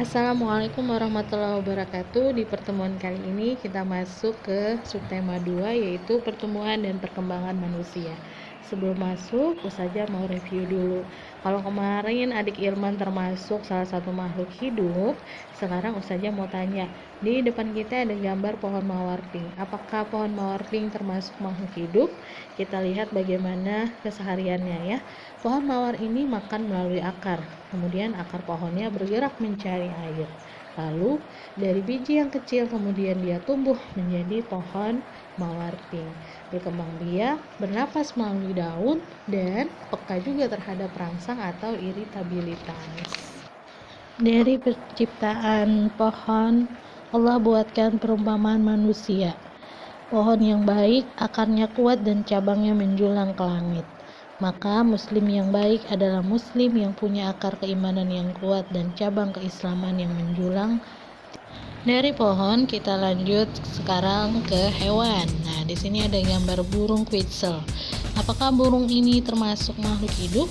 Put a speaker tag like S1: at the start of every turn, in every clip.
S1: Assalamualaikum warahmatullahi wabarakatuh. Di pertemuan kali ini kita masuk ke subtema 2, yaitu pertumbuhan dan perkembangan manusia. Sebelum masuk, Ustazah mau review dulu. Kalau kemarin adik Irman termasuk salah satu makhluk hidup, sekarang Ustazah mau tanya, di depan kita ada gambar pohon mawar pink. Apakah pohon mawar pink termasuk makhluk hidup? Kita lihat bagaimana kesehariannya ya. Pohon mawar ini makan melalui akar, kemudian akar pohonnya bergerak mencari air. Lalu dari biji yang kecil kemudian dia tumbuh menjadi pohon mawar pink. Berkembang biak, bernapas melalui daun, dan peka juga terhadap rangsang atau iritabilitas. Dari penciptaan pohon, Allah buatkan perumpamaan manusia. Pohon yang baik, akarnya kuat dan cabangnya menjulang ke langit. Maka muslim yang baik adalah muslim yang punya akar keimanan yang kuat dan cabang keislaman yang menjulang. Dari pohon kita lanjut sekarang ke hewan. Nah, di sini ada gambar burung quetzal. Apakah burung ini termasuk makhluk hidup?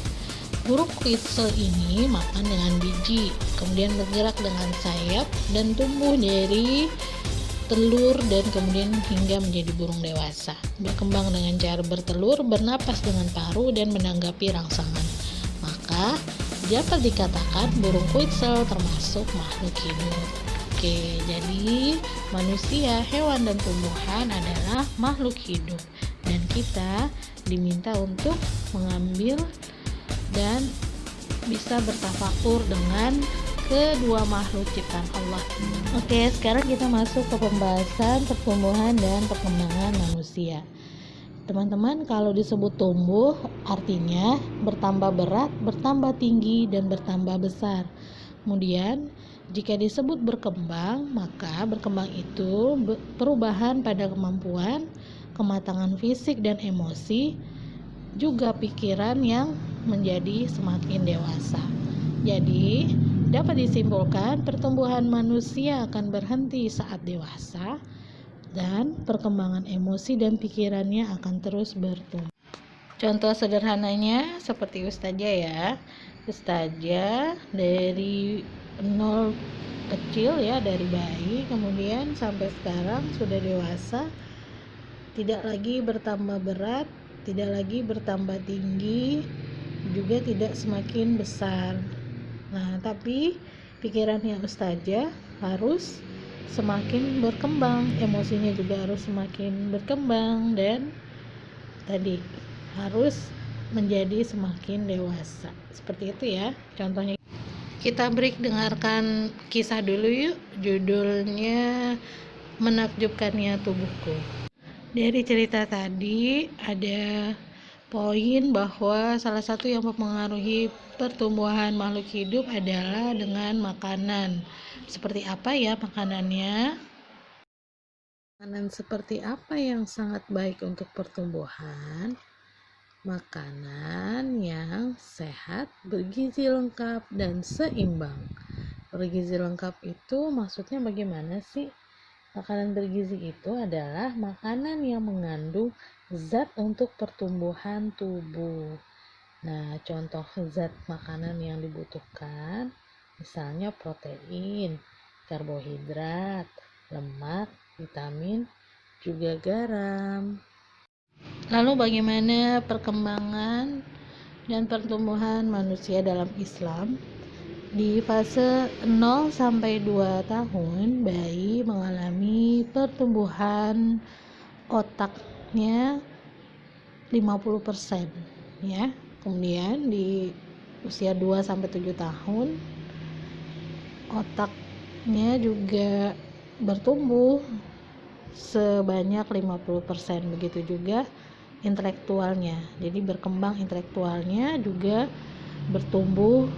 S1: Burung quetzal ini makan dengan biji, kemudian bergerak dengan sayap dan tumbuh dari telur dan kemudian hingga menjadi burung dewasa. Berkembang dengan cara bertelur, bernapas dengan paruh dan menanggapi rangsangan. Maka dapat dikatakan burung quetzal termasuk makhluk hidup. Oke, jadi manusia, hewan dan tumbuhan adalah makhluk hidup dan kita diminta untuk mengambil dan bisa bertafakur dengan kedua makhluk ciptaan Allah. Oke, sekarang kita masuk ke pembahasan pertumbuhan dan perkembangan manusia. Teman-teman, kalau disebut tumbuh artinya bertambah berat, bertambah tinggi, dan bertambah besar. Kemudian jika disebut berkembang, maka berkembang itu perubahan pada kemampuan, kematangan fisik dan emosi, juga pikiran yang menjadi semakin dewasa. Jadi dapat disimpulkan pertumbuhan manusia akan berhenti saat dewasa dan perkembangan emosi dan pikirannya akan terus bertumbuh. Contoh sederhananya seperti Ustazah ya. Ustazah dari nol kecil ya, dari bayi kemudian sampai sekarang sudah dewasa, tidak lagi bertambah berat, tidak lagi bertambah tinggi, juga tidak semakin besar. Nah, tapi pikirannya Ustazah harus semakin berkembang, emosinya juga harus semakin berkembang, dan tadi harus menjadi semakin dewasa. Seperti itu ya contohnya. Kita break, dengarkan kisah dulu yuk. Judulnya Menakjubkannya Tubuhku. Dari cerita tadi ada poin bahwa salah satu yang mempengaruhi pertumbuhan makhluk hidup adalah dengan makanan. Seperti apa ya makanannya? Makanan seperti apa yang sangat baik untuk pertumbuhan? Makanan yang sehat, bergizi lengkap, dan seimbang. Bergizi lengkap itu maksudnya bagaimana sih? Makanan bergizi itu adalah makanan yang mengandung zat untuk pertumbuhan tubuh. Nah, contoh zat makanan yang dibutuhkan misalnya protein, karbohidrat, lemak, vitamin, juga garam. Lalu bagaimana perkembangan dan pertumbuhan manusia dalam Islam? Di fase 0 sampai 2 tahun, bayi mengalami pertumbuhan otaknya 50% ya. Kemudian di usia 2 sampai 7 tahun otaknya juga bertumbuh sebanyak 50%, begitu juga intelektualnya. Jadi berkembang intelektualnya juga bertumbuh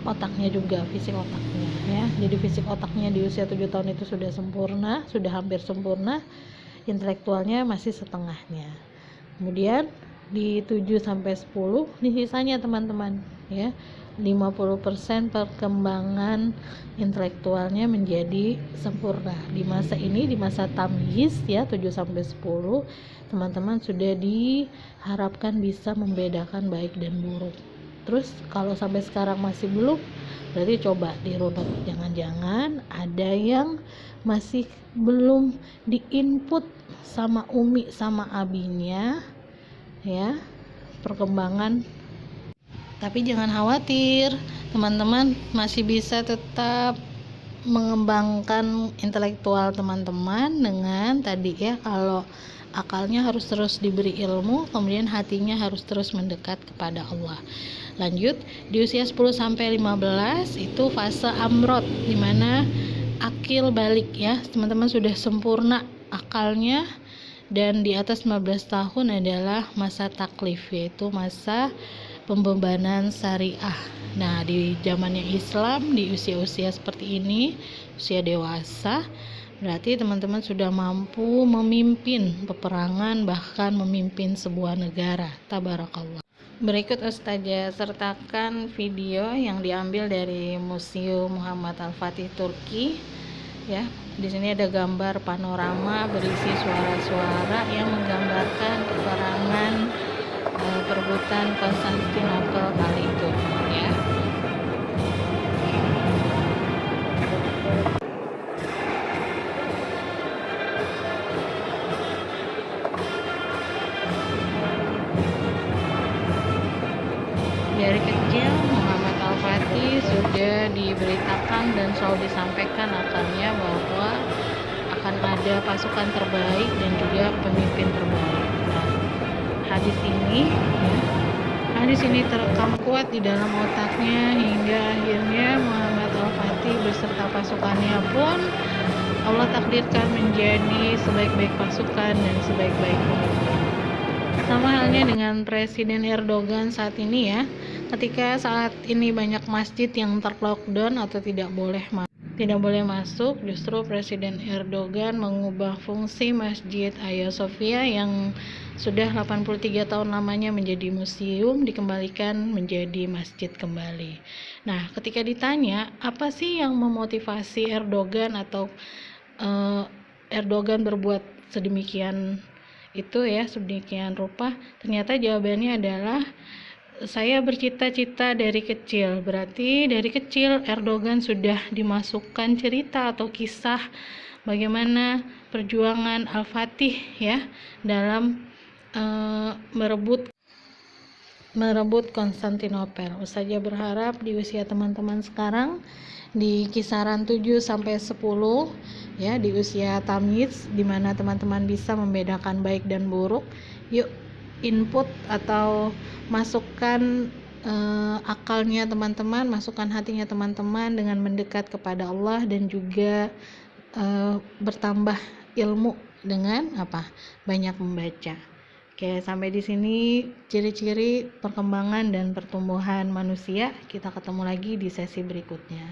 S1: otaknya juga, fisik otaknya ya. Jadi fisik otaknya di usia 7 tahun itu sudah sempurna, sudah hampir sempurna, intelektualnya masih setengahnya. Kemudian di 7 sampai 10 di sisanya teman-teman ya. 50% perkembangan intelektualnya menjadi sempurna. Di masa ini, di masa tamyiz ya, 7 sampai 10, teman-teman sudah diharapkan bisa membedakan baik dan buruk. Terus kalau sampai sekarang masih belum, berarti coba dirunut, jangan-jangan ada yang masih belum diinput sama umi sama abinya ya, perkembangan. Tapi jangan khawatir, teman-teman masih bisa tetap mengembangkan intelektual teman-teman dengan tadi ya, kalau akalnya harus terus diberi ilmu, kemudian hatinya harus terus mendekat kepada Allah. Lanjut, di usia 10 sampai 15 itu fase amrod, dimana akil balik ya, teman-teman sudah sempurna akalnya. Dan di atas 15 tahun adalah masa taklif, yaitu masa pembebanan syariah. Nah, di zamannya Islam, di usia-usia seperti ini, usia dewasa, berarti teman-teman sudah mampu memimpin peperangan, bahkan memimpin sebuah negara. Tabarakallah. Berikut Ustazah sertakan video yang diambil dari Museum Muhammad Al-Fatih Turki. Ya, di sini ada gambar panorama berisi suara-suara yang menggambarkan peperangan perebutan Konstantinopel kali itu ya. Dari kecil Muhammad Al-Fatih sudah diberitakan dan selalu disampaikan akannya bahwa akan ada pasukan terbaik dan juga pemimpin terbaik. Nah, hadis ini terekam kuat di dalam otaknya hingga akhirnya Muhammad Al-Fatih beserta pasukannya pun Allah takdirkan menjadi sebaik-baik pasukan dan sebaik-baik pemimpin. Sama halnya dengan Presiden Erdogan saat ini ya. Ketika saat ini banyak masjid yang terlockdown atau tidak boleh masuk, justru Presiden Erdogan mengubah fungsi Masjid Hagia Sophia yang sudah 83 tahun lamanya menjadi museum, dikembalikan menjadi masjid kembali. Nah, ketika ditanya apa sih yang memotivasi Erdogan atau Erdogan berbuat sedemikian itu ya, sedemikian rupa, ternyata jawabannya adalah saya bercita-cita dari kecil. Berarti dari kecil Erdogan sudah dimasukkan cerita atau kisah bagaimana perjuangan Al-Fatih ya dalam merebut Konstantinopel. Ustazah berharap di usia teman-teman sekarang di kisaran 7 sampai 10 ya, di usia tamyiz, di mana teman-teman bisa membedakan baik dan buruk. Yuk input atau masukkan akalnya teman-teman, masukkan hatinya teman-teman dengan mendekat kepada Allah dan juga bertambah ilmu dengan banyak membaca. Oke, sampai di sini ciri-ciri perkembangan dan pertumbuhan manusia. Kita ketemu lagi di sesi berikutnya.